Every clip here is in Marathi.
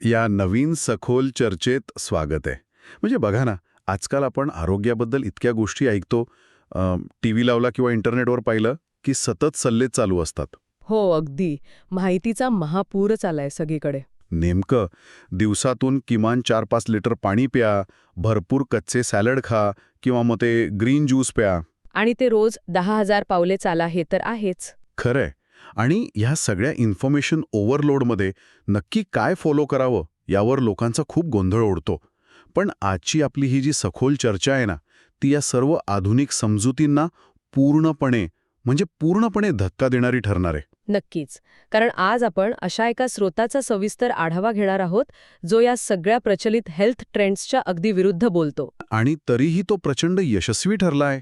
या नवीन सखोल चर्चेत स्वागत आहे. म्हणजे बघा ना, आजकाल आपण आरोग्याबद्दल इतक्या गोष्टी ऐकतो. टीव्ही लावला किंवा इंटरनेटवर पाहिलं की सतत सल्ले चालू असतात. हो, अगदी. माहितीचा महापूरच आलाय सगळीकडे. नेमकं दिवसातून किमान 4-5 लिटर पाणी प्या, भरपूर कच्चे सॅलड खा किंवा मग ते ग्रीन ज्यूस प्या. आणि ते रोज 10,000 पावले चाला हे तर आहेच. खरंय. आणि ह्या सगळ्या इन्फॉर्मेशन ओव्हरलोडमध्ये नक्की काय फॉलो करावं यावर लोकांचा खूप गोंधळ उडतो. पण आजची आपली ही जी सखोल चर्चा आहे ना, ती या सर्व आधुनिक समजुतींना पूर्णपणे धक्का देणारी ठरणार आहे. नक्कीच. कारण आज आपण अशा एका स्रोताचा सविस्तर आढावा घेणार आहोत, जो या सगळ्या प्रचलित हेल्थ ट्रेंड्सच्या अगदी विरुद्ध बोलतो. आणि तरीही तो प्रचंड यशस्वी ठरलाय.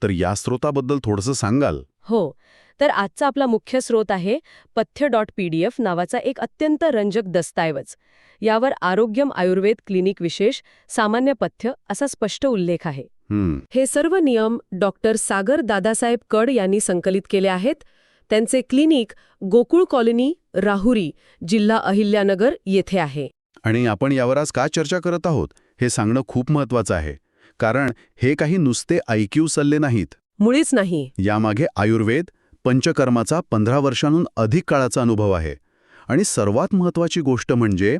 तर या स्रोताबद्दल थोडंसं सांगाल? हो. तर आजचा आपला मुख्य स्रोत आहे पथ्य.pdf नावाचा एक अत्यंत रंजक दस्तऐवज. यावर आरोग्यम आयुर्वेद क्लिनिक विशेष सामान्य पथ्य असा स्पष्ट उल्लेख आहे. हे सर्व नियम डॉक्टर सागर दादासाहेब कड यांनी संकलित केले आहेत. त्यांचे क्लिनिक गोकुळ कॉलनी, राहुरी, जिल्हा अहिल्यानगर येथे आहे. आणि आपण यावर आज का चर्चा करत आहोत हे सांगणं खूप महत्वाचं आहे. कारण हे काही नुसते IQ सल्ले नाहीत. मुळीच नाही. यामागे आयुर्वेद, पंचकर्माचा 15 वर्षांहून अधिक काळाचा अनुभव आहे. आणि सर्वात महत्त्वाची गोष्ट म्हणजे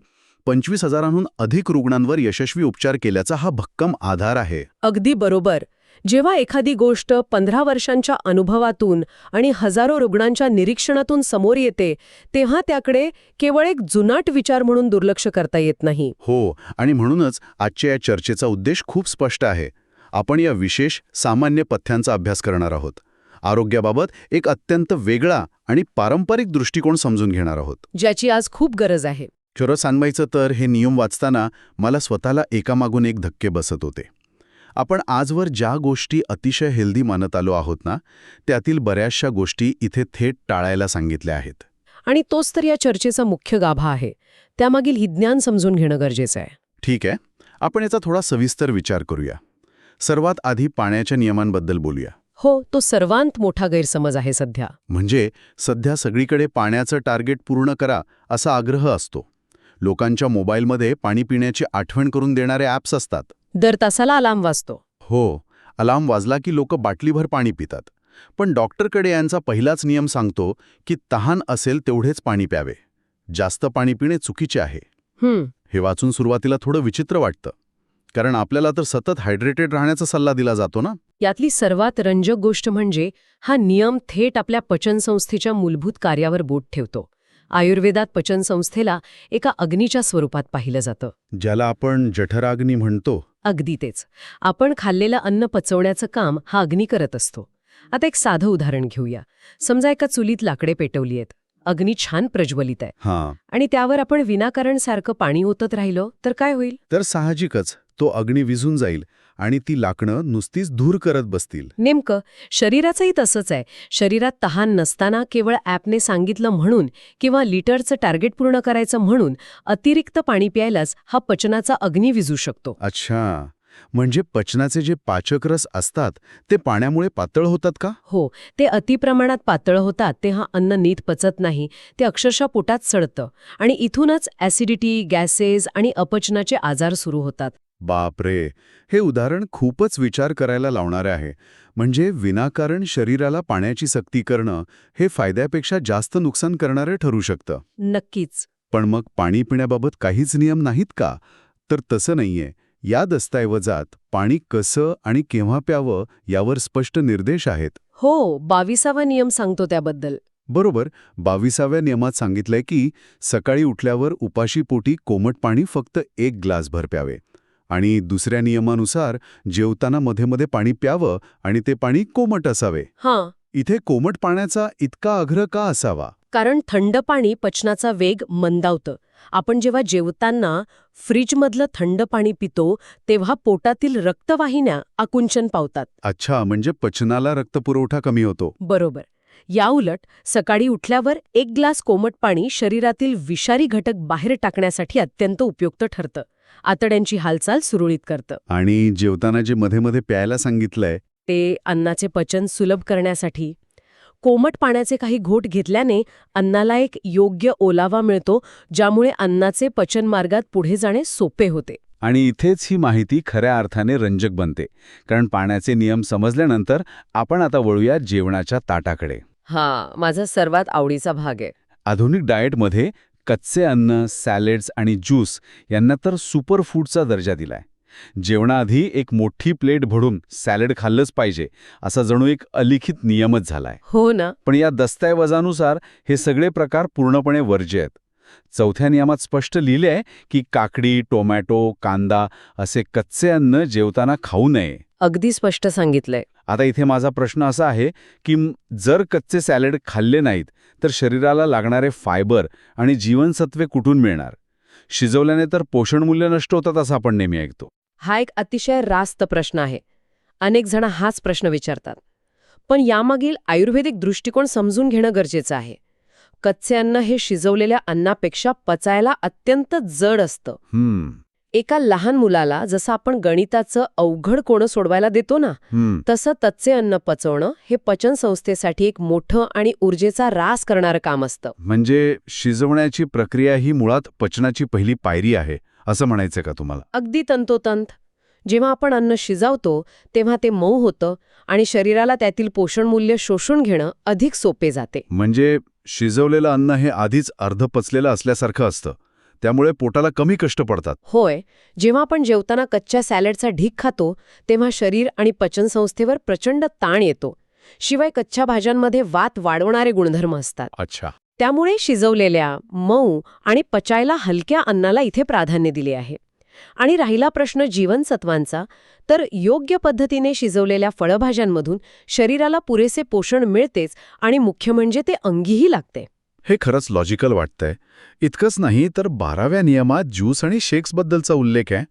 25,000हून अधिक रुग्णांवर यशस्वी उपचार केल्याचा हा भक्कम आधार आहे. अगदी बरोबर. जेव्हा एखादी गोष्ट 15 वर्षांच्या अनुभवातून आणि हजारो रुग्णांच्या निरीक्षणातून समोर येते, तेव्हा त्याकडे केवळ एक जुनाट विचार म्हणून दुर्लक्ष करता येत नाही. हो, आणि म्हणूनच आजच्या या चर्चेचा उद्देश खूप स्पष्ट आहे. आपण या विशेष सामान्य पथ्यांचा अभ्यास करणार आहोत. आरोग्याबाबत एक अत्यंत वेगळा आणि पारंपरिक दृष्टिकोन समजून घेणार आहोत, ज्याची आज खूप गरज आहे. खरं सांगायचं तर हे नियम वाचताना मला स्वतःला एकामागून एक धक्के बसत होते. आपण आजवर ज्या गोष्टी अतिशय हेल्दी मानत आलो आहोत ना, त्यातील बऱ्याचशा गोष्टी इथे थेट टाळायला सांगितल्या आहेत. आणि तोच तर या चर्चेचा मुख्य गाभा आहे. त्यामागील ही ज्ञान समजून घेणं गरजेचं आहे. ठीक आहे, आपण याचा थोडा सविस्तर विचार करूया. सर्वात आधी पाण्याच्या नियमांबद्दल बोलूया. हो, तो सर्वांत मोठा गैरसमज आहे सध्या. म्हणजे सध्या सगळीकडे पाण्याचं टार्गेट पूर्ण करा असा आग्रह असतो. लोकांच्या मोबाईलमध्ये पाणी पिण्याची आठवण करून देणारे ॲप्स असतात. दर तासाला अलार्म वाजतो. हो, अलार्म वाजला की लोक बाटलीभर पाणी पितात. पण डॉक्टरकडे यांचा पहिलाच नियम सांगतो की तहान असेल तेवढेच पाणी प्यावे. जास्त पाणी पिणे चुकीचे आहे. हे वाचून सुरुवातीला थोडं विचित्र वाटतं, कारण आपल्याला तर सतत हायड्रेटेड राहण्याचा सल्ला दिला जातो ना. यातली सर्वात रंजक गोष्ट म्हणजे हा नियम थेट आपल्या पचनसंस्थेच्या मूलभूत कार्यावर बोट ठेवतो. आयुर्वेदात पचनसंस्थेला एका अग्नीच्या स्वरूपात पाहिलं जातं, ज्याला आपण जठराग्नी म्हणतो. अगदी तेच. आपण खाल्लेलं अन्न पचवण्याचं काम हा अग्नी करत असतो. आता एक साधं उदाहरण घेऊया. समजा एका चुलीत लाकडे पेटवली आहेत, अग्नी छान प्रज्वलित आहे, आणि त्यावर आपण विनाकारण सारखं पाणी ओतत राहिलो तर काय होईल? तर साहजिकच तो अग्नी विझून जाईल आणि ती लाकडं नुसतीच धूर करत बसतील. नेमकं शरीराचंही तसंच आहे. शरीरात तहान नसताना केवळ ॲपने सांगितलं म्हणून किंवा लिटरचं टार्गेट पूर्ण करायचं म्हणून अतिरिक्त पाणी प्यायलाच हा पचनाचा अग्नी विझू शकतो. अच्छा, म्हणजे पचनाचे जे पाचक रस असतात ते पाण्यामुळे पातळ होतात का? हो, ते अतिप्रमाणात पातळ होतात तेव्हा अन्न नीट पचत नाही. ते अक्षरशः पोटात सडतं आणि इथूनच ॲसिडिटी, गॅसेस आणि अपचनाचे आजार सुरू होतात. बापरे, हे उदाहरण खूपच विचार करायला लावणारे आहे. म्हणजे विनाकारण शरीराला पाण्याची सक्ती करणं हे फायद्यापेक्षा जास्त नुकसान करणारे ठरू शकतं. नक्कीच. पण मग पाणी पिण्याबाबत काहीच नियम नाहीत का? तर तसं नाहीये. या दस्तऐवजात पाणी कसं आणि केव्हा प्यावं यावर स्पष्ट निर्देश आहेत. हो, 22वा नियम सांगतो त्याबद्दल. बरोबर, 22व्या नियमात सांगितलंय की सकाळी उठल्यावर उपाशी पोटी कोमट पाणी फक्त 1 ग्लासभर प्यावे. आणि दुसऱ्या नियमानुसार जेवताना मध्ये मध्ये पाणी प्यावं आणि ते पाणी कोमट असावे. इथे कोमट पाण्याचा इतका आग्रह का असावा? कारण थंड पाणी पचनाचा वेग मंदावतं. आपण जेव्हा जेवताना फ्रीजमधलं थंड पाणी पितो तेव्हा पोटातील रक्तवाहिन्या आकुंचन पावतात. अच्छा, म्हणजे पचनाला रक्तपुरवठा कमी होतो. बरोबर. याउलट सकाळी उठल्यावर 1 ग्लास कोमट पाणी शरीरातील विषारी घटक बाहेर टाकण्यासाठी अत्यंत उपयुक्त ठरतं. आतड्यांची हालचाल सुरळीत करतं. आणि जेवताना जे मध्ये मध्ये प्यायला सांगितलंय ते अन्नाचे पचन सुलभ करण्यासाठी. कोमट पाण्याचे काही घोट घेतल्याने अन्नाला एक योग्य ओलावा मिळतो, ज्यामुळे अन्नाचे पचनमार्गात पुढे जाणे सोपे होते. आणि इथेच ही माहिती खऱ्या अर्थाने रंजक बनते, कारण पाण्याचे नियम समजल्यानंतर आपण आता वळूया जेवणाच्या ताटाकडे. माझा सर्वात आवडीचा भाग आहे. आधुनिक डाएटमध्ये कच्चे अन्न, सॅलेड्स आणि ज्यूस यांना तर सुपरफूडचा दर्जा दिलाय. जेवणाआधी एक मोठी प्लेट भरून सॅलड खाल्लंच पाहिजे, असा जणू एक अलिखित नियमच झालाय. हो ना. पण या दस्तऐवजानुसार हे सगळे प्रकार पूर्णपणे वर्ज्य आहेत. चौथ्या नियमात स्पष्ट लिहिले आहे की काकडी, टोमॅटो, कांदा असे कच्चे अन्न जेवताना खाऊ नये. अगदी स्पष्ट सांगितलंय. आता इथे माझा प्रश्न असा आहे की जर कच्चे सॅलड खाल्ले नाहीत तर शरीराला लागणारे फायबर आणि जीवनसत्वे कुठून मिळणार? शिजवल्याने तर पोषणमूल्य नष्ट होतात असं आपण नेहमी ऐकतो. हा एक अतिशय रास्त प्रश्न आहे. अनेक जण हाच प्रश्न विचारतात. पण यामागील आयुर्वेदिक दृष्टिकोन समजून घेणं गरजेचं आहे. कच्चे अन्न हे शिजवलेल्या अन्नापेक्षा पचायला अत्यंत जड असतं. एका लहान मुलाला जसं आपण गणिताचं अवघड कोणं सोडवायला देतो ना, तसं कच्चे अन्न पचवणं हे पचन संस्थेसाठी एक मोठं आणि ऊर्जेचा रास करणारं काम असतं. म्हणजे शिजवण्याची प्रक्रिया ही मुळात पचनाची पहिली पायरी आहे असं म्हणायचं का तुम्हाला? अगदी तंतोतंत. जेव्हा आपण अन्न शिजवतो तेव्हा ते मऊ होतं आणि शरीराला त्यातील पोषणमूल्य शोषून घेणं अधिक सोपे जाते. म्हणजे शिजवलेलं अन्न हे आधीच अर्ध पचलेलं असल्यासारखं असतं, त्यामुळे पोटाला कमी कष्ट पडतात. होय. जेव्हा आपण जेवताना कच्च्या सॅलडचा ढीग खातो तेव्हा शरीर आणि पचनसंस्थेवर प्रचंड ताण येतो. शिवाय कच्च्या भाज्यांमध्ये वात वाढवणारे गुणधर्म असतात. अच्छा. त्यामुळे शिजवलेल्या, मऊ आणि पचायला हलक्या अन्नाला इथे प्राधान्य दिले आहे. आणि राहिला प्रश्न जीवनसत्वांचा, तर योग्य पद्धतीने शिजवलेल्या फळभाज्यांमधून शरीराला पुरेसे पोषण मिळतेच आणि मुख्य म्हणजे ते अंगीही लागते. हे खरंच लॉजिकल वाटतंय. इतकंच नाही तर 12व्या नियमात ज्यूस आणि शेक्सबद्दलचा उल्लेख आहे.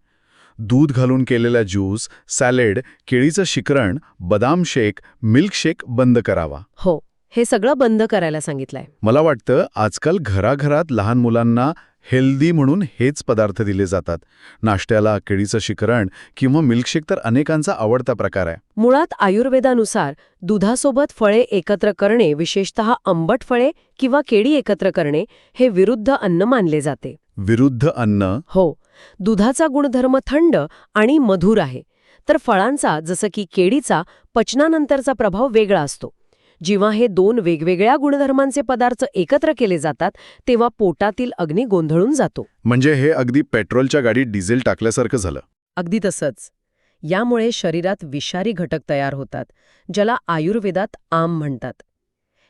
दूध घालून केलेला ज्यूस, सॅलेड, केळीचं शिकरण, बदाम शेक, मिल्कशेक बंद करावा. हो, हे सगळं बंद करायला सांगितलंय. मला वाटतं आजकाल घराघरात लहान मुलांना हेल्दी म्हणून हेच पदार्थ दिले जातात. नाश्त्याला केळीचं शिकरण किंवा मिल्कशेक तर अनेकांचा आवडता प्रकार आहे. मुळात आयुर्वेदानुसार दुधासोबत फळे एकत्र करणे, विशेषतः आंबट फळे किंवा केळी एकत्र करणे, हे विरुद्ध अन्न मानले जाते. विरुद्ध अन्न? हो. दुधाचा गुणधर्म थंड आणि मधुर आहे, तर फळांचा जसं की केळीचा पचनानंतरचा प्रभाव वेगळा असतो. जेव्हा हे दोन वेगवेगळ्या गुणधर्मांचे पदार्थ एकत्र केले जातात तेव्हा पोटातील अग्नी गोंधळून जातो. म्हणजे हे अगदी पेट्रोलच्या गाडीत डिझेल टाकल्यासारखं झालं. अगदी तसंच. यामुळे शरीरात विषारी घटक तयार होतात, ज्याला आयुर्वेदात आम म्हणतात.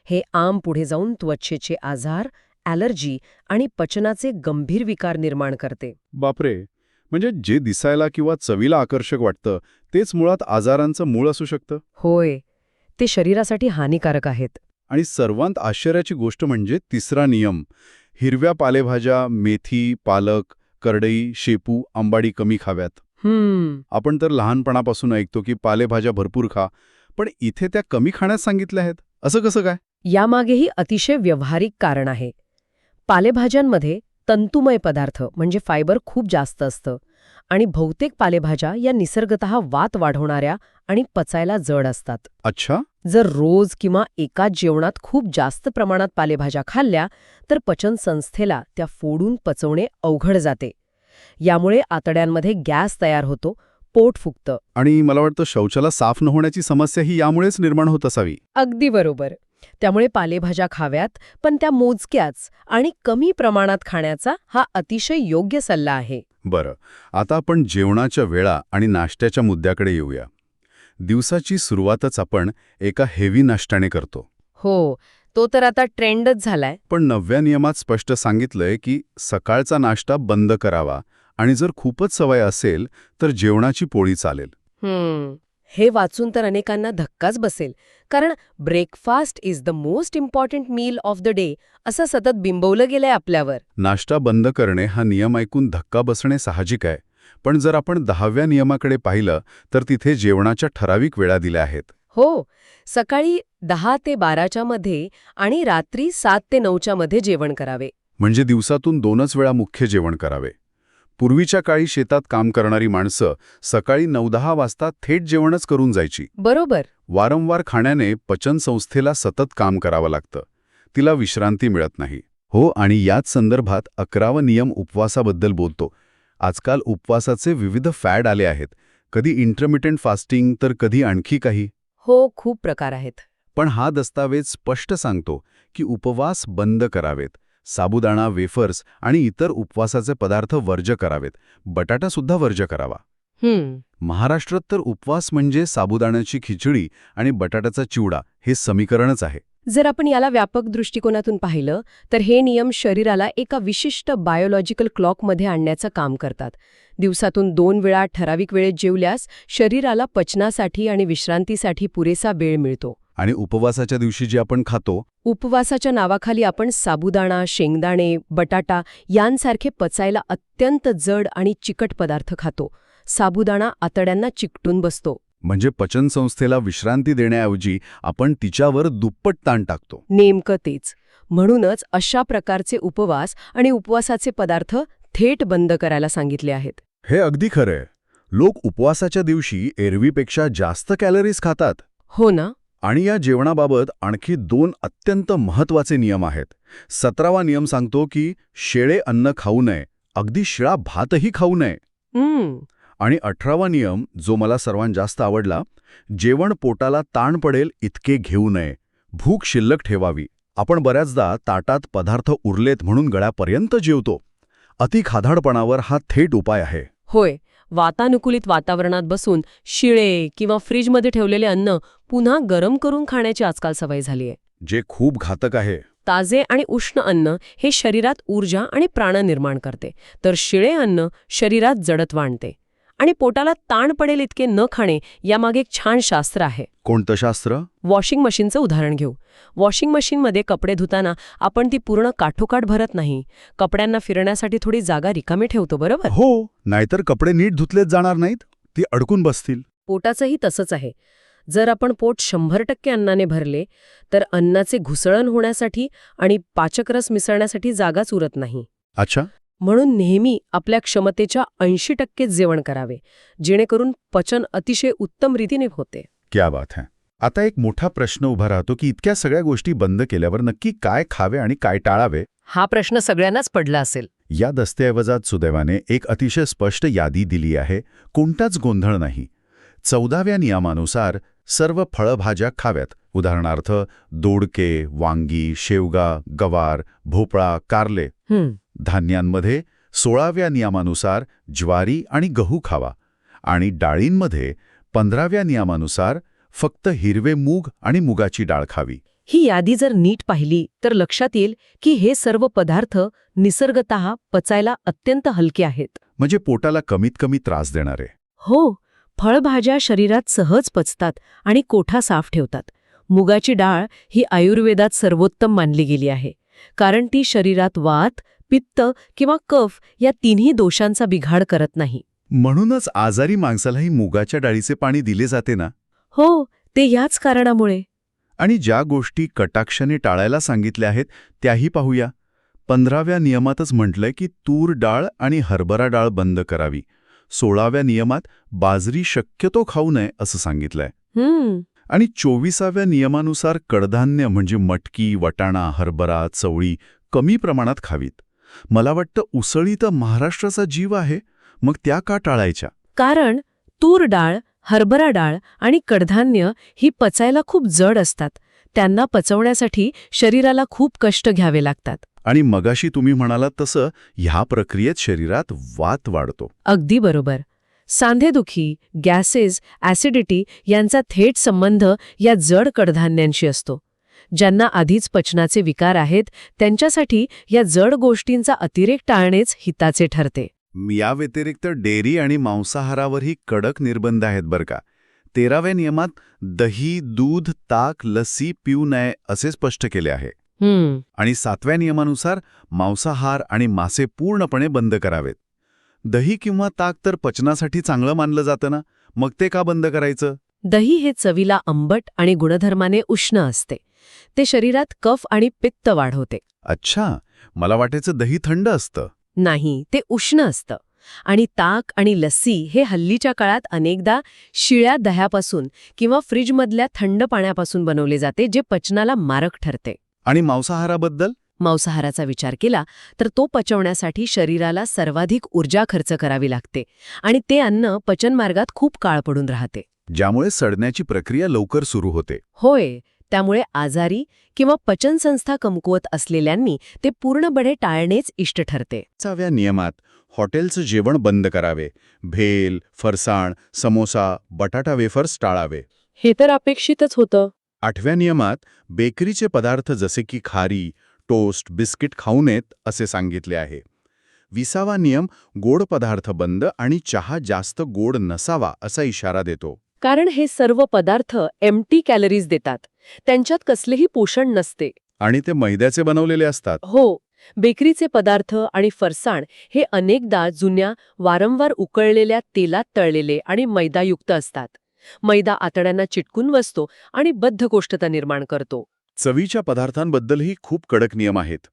हे आम पुढे जाऊन त्वचेचे आजार, ॲलर्जी आणि पचनाचे गंभीर विकार निर्माण करते. बापरे. म्हणजे जे दिसायला किंवा चवीला आकर्षक वाटतं तेच मुळात आजारांचं मूळ असू शकतं. होय, ते शरीरासाठी हानिकारक आहेत. आणि सर्वांत आश्चर्याची गोष्ट म्हणजे तिसरा नियम. हिरव्या पालेभाज्या, मेथी, पालक, करडई, शेपू, आंबाडी कमी खाव्यात. आपण तर लहानपणापासून ऐकतो की पालेभाज्या भरपूर खा, पण इथे त्या कमी खाण्यास सांगितल्या आहेत. असं कसं काय? यामागेही अतिशय व्यावहारिक कारण आहे. पालेभाज्यांमध्ये तंतुमय पदार्थ म्हणजे फायबर खूप जास्त असतं आणि बहुतेक पालेभाज्या या निसर्गतः वात वाढवणाऱ्या आणि पचायला जड असतात. अच्छा. जर रोज किंवा एकाच जेवणात खूप जास्त प्रमाणात पालेभाज्या खाल्ल्या तर पचन संस्थेला त्या फोडून पचवणे अवघड जाते. यामुळे आतड्यांमध्ये गॅस तयार होतो, पोट फुगतं. आणि मला वाटतं शौचाला साफ न होण्याची समस्या ही यामुळेच निर्माण होत असावी. अगदी बरोबर. त्यामुळे पालेभाज्या खाव्यात, पण त्या मोजक्याच आणि कमी प्रमाणात खाण्याचा हा अतिशय योग्य सल्ला आहे. बरं, आता आपण जेवणाच्या वेळा आणि नाश्त्याच्या मुद्द्याकडे येऊया. दिवसाची सुरुवातच आपण एका हेवी नाश्त्याने करतो. हो, तो तर आता ट्रेंडच झालाय. पण 9व्या नियमात स्पष्ट सांगितलंय की सकाळचा नाश्ता बंद करावा आणि जर खूपच सवय असेल तर जेवणाची पोळी चालेल. हे वाचून तर अनेकांना धक्काच बसेल, कारण breakfast is the most important meal of the day असं सतत बिंबवलं गेलंय आपल्यावर. नाश्ता बंद करणे हा नियम ऐकून धक्का बसणे साहजिक आहे, पण जर आपण 10व्या नियमाकडे पाहिलं तर तिथे जेवणाच्या ठराविक वेळा दिल्या आहेत. हो, सकाळी 10 ते 12च्या मध्ये आणि रात्री 7 ते 9च्या मध्ये जेवण करावे. म्हणजे दिवसातून 2च वेळा मुख्य जेवण करावे. पूर्वीच्या काळी शेतात काम करणारी माणसं सकाळी 9-10 वाजता थेट जेवणच करून जायची. बरोबर. वारंवार खाण्याने पचनसंस्थेला सतत काम करावं लागतं. तिला विश्रांती मिळत नाही. हो, आणि याच संदर्भात 11वा नियम उपवासाबद्दल बोलतो. आजकाल उपवासाचे विविध फॅड आले आहेत. कधी इंटरमिटेंट फास्टिंग तर कधी आणखी काही. हो, खूप प्रकार आहेत. पण हा दस्तावेज स्पष्ट सांगतो की उपवास बंद करावेत. साबुदाणा, वेफर्स आणि इतर उपवासाचे पदार्थ वर्ज्य करावेत. बटाटासुद्धा वर्ज्य करावा. महाराष्ट्रात तर उपवास म्हणजे साबुदाण्याची खिचडी आणि बटाट्याचा चिवडा हे समीकरणच आहे. जर आपण याला व्यापक दृष्टिकोनातून पाहिलं तर हे नियम शरीराला एका विशिष्ट बायोलॉजिकल क्लॉकमध्ये आणण्याचं काम करतात. दिवसातून 2 वेळा ठराविक वेळेत जेवल्यास शरीराला पचनासाठी आणि विश्रांतीसाठी पुरेसा वेळ मिळतो. आणि उपवासाच्या दिवशी जे आपण खातो, उपवासाच्या नावाखाली आपण साबुदाणा, शेंगदाणे, बटाटा यांसारखे पचायला अत्यंत जड आणि चिकट पदार्थ खातो. साबुदाणा आतड्यांना चिकटून बसतो. म्हणजे पचनसंस्थेला विश्रांती देण्याऐवजी आपण तिच्यावर दुप्पट ताण टाकतो. नेमकं तेच. म्हणूनच अशा प्रकारचे उपवास आणि उपवासाचे पदार्थ थेट बंद करायला सांगितले आहेत. हे अगदी खरंय. लोक उपवासाच्या दिवशी एरवीपेक्षा जास्त कॅलरीज खातात. हो ना? आणि या जेवणाबाबत आणखी 2 अत्यंत महत्त्वाचे नियम आहेत. 17वा नियम सांगतो की शेळे अन्न खाऊ नये, अगदी शिळा भातही खाऊ नये. आणि 18वा नियम, जो मला सर्वात जास्त आवडला, जेवण पोटाला ताण पडेल इतके घेऊ नये, भूक शिल्लक ठेवावी. आपण बऱ्याचदा ताटात पदार्थ उरलेत म्हणून गळ्यापर्यंत जेवतो. अतिखादाडपणावर हा थेट उपाय आहे. होय. वातानुकूलित वातावरणात बसून शिळे किंवा फ्रीजमध्ये ठेवलेले अन्न पुन्हा गरम करून खाण्याची आजकाल सवय झाली आहे. जे खूप घातक आहे. ताजे आणि उष्ण अन्न हे शरीरात ऊर्जा आणि प्राण निर्माण करते, तर शिळे अन्न शरीरात जडत्व आणते. आणि पोटाला ताण पडेल इतके न खाणे यामागे एक छान शास्त्र आहे. कोणतं शास्त्र? वॉशिंग मशीनचं उदाहरण घेऊ. वॉशिंग मशीनमध्ये कपडे धुताना आपण ती पूर्ण काठोकाठ भरत नाही. कपड्यांना फिरण्यासाठी थोडी जागा रिकामी ठेवतो, बरोबर? हो, नाहीतर कपडे नीट धुतलेच जाणार नाहीत, ती अडकून बसतील. पोटाचंही तसंच आहे. जर आपण पोट 100% अन्नाने भरले तर अन्नाचे घुसळण होण्यासाठी आणि पाचकरस मिसळण्यासाठी जागाच उरत नाही. अच्छा. म्हणून नेहमी आपल्या क्षमतेच्या 80% जेवण करावे, जेणेकरून पचन अतिशय उत्तम रीतीने होते. क्या बात है. आता एक मोठा प्रश्न उभा राहतो की इतक्या सगळ्या गोष्टी बंद केल्यावर नक्की काय खावे आणि काय टाळावे? हा प्रश्न सगळ्यांनाच पडला असेल. या दस्तऐवजात सुदैवाने एक अतिशय स्पष्ट यादी दिली आहे. कोणताच गोंधळ नाही. 14व्या नियमानुसार सर्व फळभाज्या खाव्यात. उदाहरणार्थ दोडके, वांगी, शेवगा, गवार, भोपळा, कारले. धान्यांमध्ये 16व्या नियमानुसार ज्वारी आणि गहू खावा. आणि डाळींमध्ये 15व्या नियमानुसार फक्त हिरवे मूग आणि मुगाची डाळ खावी. ही यादी जर नीट पाहिली तर लक्षात येईल की हे सर्व पदार्थ निसर्गतः पचायला अत्यंत हलके आहेत. म्हणजे पोटाला कमीत कमी त्रास देणारे. हो, फळभाज्या शरीरात सहज पचतात आणि कोठा साफ ठेवतात. मुगाची डाळ ही आयुर्वेदात सर्वोत्तम मानली गेली आहे, कारण ती शरीरात वात, पित्त किंवा कफ या तिन्ही दोषांचा बिघाड करत नाही. म्हणूनच आजारी माणसालाही मुगाच्या डाळीचे पाणी दिले जाते ना? हो, ते याच कारणामुळे. आणि ज्या गोष्टी कटाक्षाने टाळायला सांगितल्या आहेत त्याही पाहूया. 15व्या नियमातच म्हटलंय की तूर डाळ आणि हरभरा डाळ बंद करावी. 16व्या नियमात बाजरी शक्यतो खाऊ नये असं सांगितलंय. आणि 24व्या नियमानुसार कडधान्य म्हणजे मटकी, वटाणा, हरभरा, चवळी कमी प्रमाणात खावीत. मला वाटतं उसळी तर महाराष्ट्राचा जीव आहे, मग त्या का टाळायच्या? कारण तूर डाळ, हरभरा डाळ आणि कडधान्य ही पचायला खूप जड असतात. त्यांना पचवण्यासाठी शरीराला खूप कष्ट घ्यावे लागतात. आणि मगाशी तुम्ही म्हणालात तसं ह्या प्रक्रियेत शरीरात वात वाढतो. अगदी बरोबर. सांधेदुखी, गॅसेस, ॲसिडिटी यांचा थेट संबंध या जड कडधान्यांशी असतो. ज्यांना आधीच पचनाचे विकार आहेत त्यांच्यासाठी या जड गोष्टींचा अतिरेक टाळणेच हिताचे ठरते. या व्यतिरिक्त डेअरी आणि मांसाहारावरही कडक निर्बंध आहेत बरं का. 13व्या नियमात दही, दूध, ताक, लस्सी पिऊ नये असे स्पष्ट केले आहे. आणि 7व्या नियमानुसार मांसाहार आणि मासे पूर्णपणे बंद करावेत. दही किंवा ताक तर पचनासाठी चांगलं मानलं जातं ना, मग ते का बंद करायचं? दही हे चवीला आंबट आणि गुणधर्माने उष्ण असते. ते शरीरात कफ आणि पित्त वाढवते. अच्छा, मला वाटायचं दही थंड असतं. नाही, ते उष्ण असतं. आणि ताक आणि लस्सी हे हल्लीच्या काळात अनेकदा शिळ्या दह्यापासून किंवा फ्रीजमधल्या थंड पाण्यापासून बनवले जाते, जे पचनाला मारक ठरते. आणि मांसाहाराबद्दल? मांसाहाराचा विचार केला तर तो पचवण्यासाठी शरीराला सर्वाधिक ऊर्जा खर्च करावी लागते आणि ते अन्न पचनमार्गात खूप काळ पडून राहते. ज्यामुळे सडण्याची प्रक्रिया लवकर सुरू होते. होय, त्यामुळे आजारी किंवा पचनसंस्था कमकुवत असलेल्यांनी ते पूर्णपणे टाळणेच इष्ट ठरते. 6व्या नियमात हॉटेलचं जेवण बंद करावे. भेल, फरसाण, समोसा, बटाटा वेफर्स टाळावे. हे तर अपेक्षितच होतं. 8व्या नियमात बेकरीचे पदार्थ जसे की खारी, टोस्ट, बिस्किट खाऊ नयेत असे सांगितले आहे. 20वा नियम गोड पदार्थ बंद आणि चहा जास्त गोड नसावा असा इशारा देतो. कारण हे सर्व पदार्थ एम्प्टी कॅलरीज देतात. त्यांच्यात कसलेही पोषण नसते. आणि ते मैद्याचे बनवलेले असतात. हो, बेकरीचे पदार्थ आणि फरसाण हे अनेकदा जुन्या, वारंवार उकळलेल्या तेलात तळलेले आणि मैदायुक्त असतात. मैदा आतड्यांना चिटकून बसतो आणि बद्धकोष्ठता निर्माण करतो. चवीच्या पदार्थांबद्दलही खूप कडक नियम आहेत.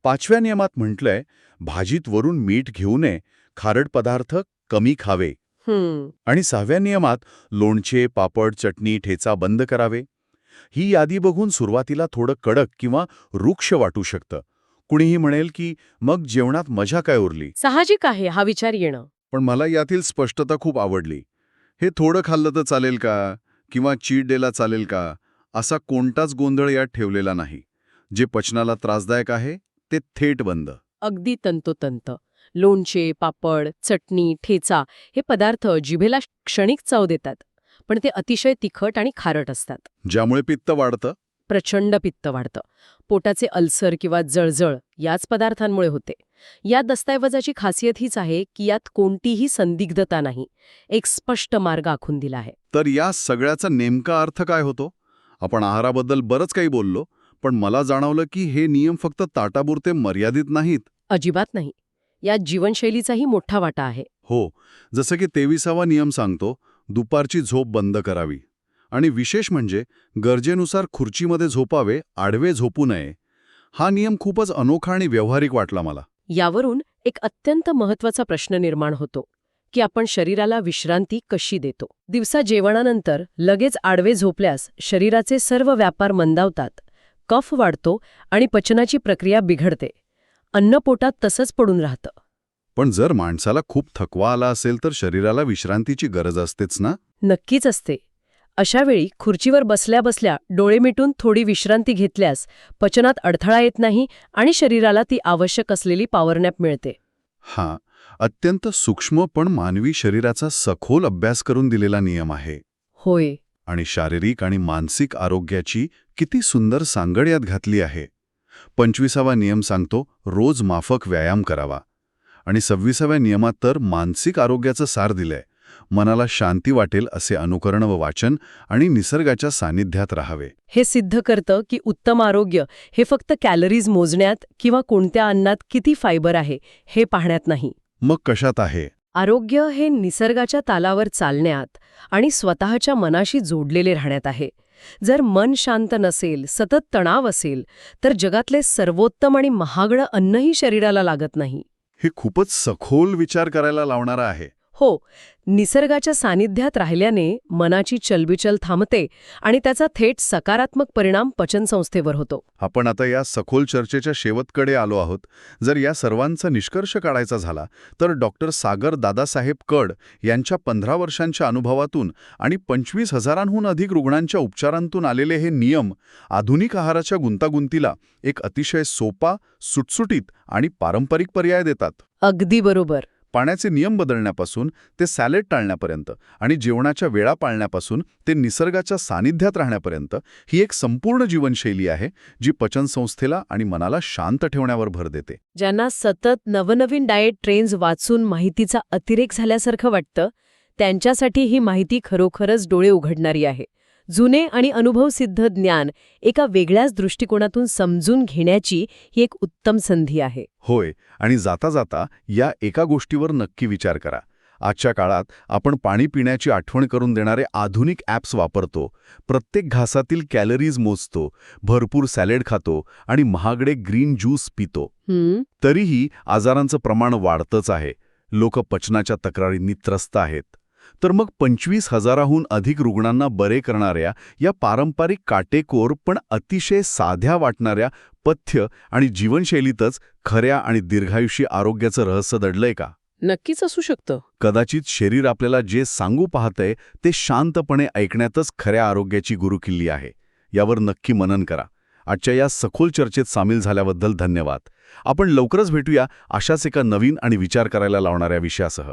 5व्या नियमात म्हटलंय, भाजीत वरून मीठ घेऊ नये, खारट पदार्थ कमी खावे. आणि 6व्या नियमात लोणचे, पापड, चटणी, ठेचा बंद करावे. ही यादी बघून सुरुवातीला थोडं कडक किंवा रुक्ष वाटू शकतं. कुणीही म्हणेल की मग जेवणात मजा काय उरली. साहजिक आहे हा विचार येणं. पण मला यातील स्पष्टता खूप आवडली. हे थोडं खाल्लं तर चालेल का, किंवा चीट डेला चालेल का, असा कोणताच गोंधळ यात ठेवलेला नाही. जे पचनाला त्रासदायक आहे ते थेट बंद. अगदी तंतोतंत. लोणचे, पापड, चटणी, ठेचा हे पदार्थ जिभेला क्षणिक चव देतात, पण ते अतिशय तिखट आणि खारट असतात. ज्यामुळे पित्त वाढतं. प्रचंड पित्त वाढतं. पोटाचे अल्सर किंवा जळजळ याच पदार्थांमुळे होते. या दस्तऐवजाची खासियत हीच आहे की यात कोणतीही संदिग्धता नाही. एक स्पष्ट मार्ग आखून दिला आहे. तर या सगळ्याचा नेमका अर्थ काय होतो? आपण आहाराबद्दल बरंच काही बोललो, पण मला जाणवलं की हे नियम फक्त ताटापुरते मर्यादित नाहीत. अजिबात नाही. यात जीवनशैलीचाही मोठा वाटा आहे. हो, जसं की 23वा नियम सांगतो, दुपारची झोप बंद करावी. आणि विशेष म्हणजे गरजेनुसार खुर्चीमध्ये झोपावे, आडवे झोपू नये. हा नियम खूपच अनोखा आणि व्यावहारिक वाटला मला. यावरून एक अत्यंत महत्त्वाचा प्रश्न निर्माण होतो की आपण शरीराला विश्रांती कशी देतो. दिवसा जेवणानंतर लगेच आडवे झोपल्यास शरीराचे सर्व व्यापार मंदावतात, कफ वाढतो आणि पचनाची प्रक्रिया बिघडते. अन्न पोटात तसंच पडून राहतं. पण जर माणसाला खूप थकवा आला असेल तर शरीराला विश्रांतीची गरज असतेच ना? नक्कीच असते. अशावेळी खुर्चीवर बसल्या बसल्या डोळे मिटून थोडी विश्रांती घेतल्यास पचनात अडथळा येत नाही आणि शरीराला ती आवश्यक असलेली पॉवरनॅप मिळते. हा अत्यंत सूक्ष्म पण मानवी शरीराचा सखोल अभ्यास करून दिलेला नियम आहे. होय. आणि शारीरिक आणि मानसिक आरोग्याची किती सुंदर सांगड यात घातली आहे. 25वा नियम सांगतो रोज माफक व्यायाम करावा. आणि 26व्या नियमात तर मानसिक आरोग्याचं सार दिलंय. मनाला शांती वाटेल असे अनुकरण व वाचन आणि निसर्गाच्या सानिध्यात राहावे. हे सिद्ध करतं की उत्तम आरोग्य हे फक्त कॅलरीज मोजण्यात किंवा कोणत्या अन्नात किती फायबर आहे हे पाहण्यात नाही. मग कशात आहे? आरोग्य हे निसर्गाच्या तालावर चालण्यात आणि स्वतःच्या मनाशी जोडलेले राहण्यात आहे. जर मन शांत नसेल, सतत तणाव असेल, तर जगातले सर्वोत्तम आणि महागडं अन्नही शरीराला लागत नाही. हे खूपच सखोल विचार करायला लावणारं आहे. हो, निसर्गाच्या सानिध्यात राहिल्याने मनाची चलबिचल थांबते आणि त्याचा थेट सकारात्मक परिणाम पचनसंस्थेवर होतो. आपण आता या सखोल चर्चेच्या शेवटकडे आलो आहोत. जर या सर्वांचा निष्कर्ष काढायचा झाला तर डॉक्टर सागर दादासाहेब कड यांच्या 15 वर्षांच्या अनुभवातून आणि 25,000हून अधिक रुग्णांच्या उपचारांतून आलेले हे नियम आधुनिक आहाराच्या गुंतागुंतीला एक अतिशय सोपा, सुटसुटीत आणि पारंपरिक पर्याय देतात. अगदी बरोबर. पाण्याचे नियम बदलण्यापासून ते सॅलड टाळण्यापर्यंत आणि जेवणाच्या वेळा पाळण्यापासून ते निसर्गाच्या सानिध्यात राहण्यापर्यंत ही एक संपूर्ण जीवनशैली आहे जी पचनसंस्थेला आणि मनाला शांत ठेवण्यावर भर देते. ज्यांना सतत नवनवीन डाएट ट्रेंड्स वाचून माहितीचा अतिरेक झाल्यासारखं वाटतं, त्यांच्यासाठी ही माहिती खरोखरच डोळे उघडणारी आहे. जुने आणि अनुभवसिद्ध ज्ञान एका वेगळ्याच दृष्टिकोनातून समजून घेण्याची ही एक उत्तम संधी आहे. होय, आणि जाता जाता या एका गोष्टीवर नक्की विचार करा. आजच्या काळात आपण पाणी पिण्याची आठवण करून देणारे आधुनिक ॲप्स वापरतो, प्रत्येक घासातील कॅलरीज मोजतो, भरपूर सॅलड खातो आणि महागडे ग्रीन ज्यूस पितो. तरीही आजारांचं प्रमाण वाढतंच आहे. लोक पचनाच्या तक्रारींनी त्रस्त आहेत. तर मग 25,000हून अधिक रुग्णांना बरे करणाऱ्या या पारंपरिक काटेकोर पण अतिशय साध्या वाटणाऱ्या पथ्य आणि जीवनशैलीतच खऱ्या आणि दीर्घायुषी आरोग्याचं रहस्य दडलंय का? नक्कीच असू शकतं. कदाचित शरीर आपल्याला जे सांगू पाहतंय ते शांतपणे ऐकण्यातच खऱ्या आरोग्याची गुरुकिल्ली आहे. यावर नक्की मनन करा. आजच्या या सखोल चर्चेत सामील झाल्याबद्दल धन्यवाद. आपण लवकरच भेटूया अशाच एका नवीन आणि विचार करायला लावणाऱ्या विषयासह.